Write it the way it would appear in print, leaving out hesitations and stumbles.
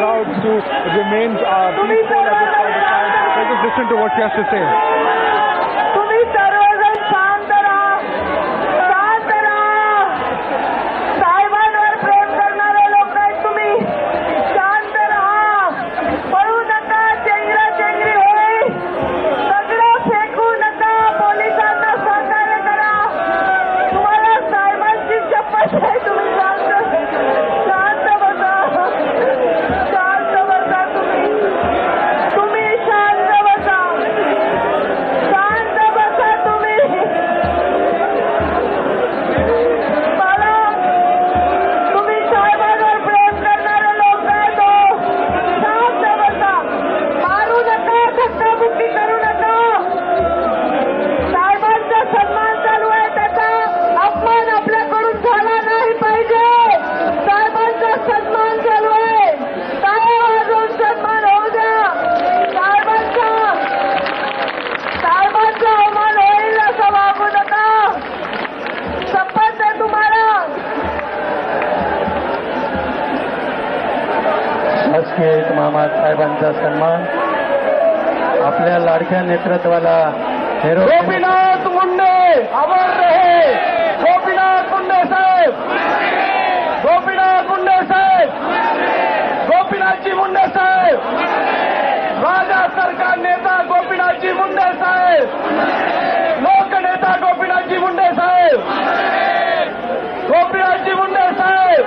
crowd to remain peaceful at this point of time. Let's just listen to what she has to say. तुम्ही सर्वजण शांत राहा, शांत राहा. साहेबांवर प्रेम करणारे लोक आहेत तुम्ही. शांत राहा, पळू नका, चेंगराचेंगरी होईल. सगळं फेकू नका, पोलिसांना सहकार्य करा. तुम्हाला साहेबांची शपथ आहे. तुम्ही शांत शांत बसा, शांत बसा. तुम्ही शांत बसा, शांत बसा. मला तुम्ही साहेबांवर प्रेम करणारे लोक आहेत हो. शांत बसा, मारू नका, धक्काबुक्की करू नका. साहेबांचा सन्मान चालू आहे, त्याचा अपमान आपल्याकडून झाला नाही पाहिजे. साहेबांचा सन्मान चालू आहे, टाळ्या वाजवून सन्मान होऊ द्या. साहेबांचा अवमान होईल असं वागू नका. शपथ आहे तुम्हाला. शासकीय इमामात साहेबांचा सन्मान आपल्या लाडक्या नेतृत्वाला गोपीनाथ मुंडे अमर रहे. गोपीनाथ मुंडे साहेब, गोपीनाथ मुंडे साहेब, गोपीनाथजी मुंडे साहेब, राजा सरकार नेता गोपीनाथजी मुंडे साहेब, लोकनेता गोपीनाथजी मुंडे साहेब, गोपीनाथजी मुंडे साहेब.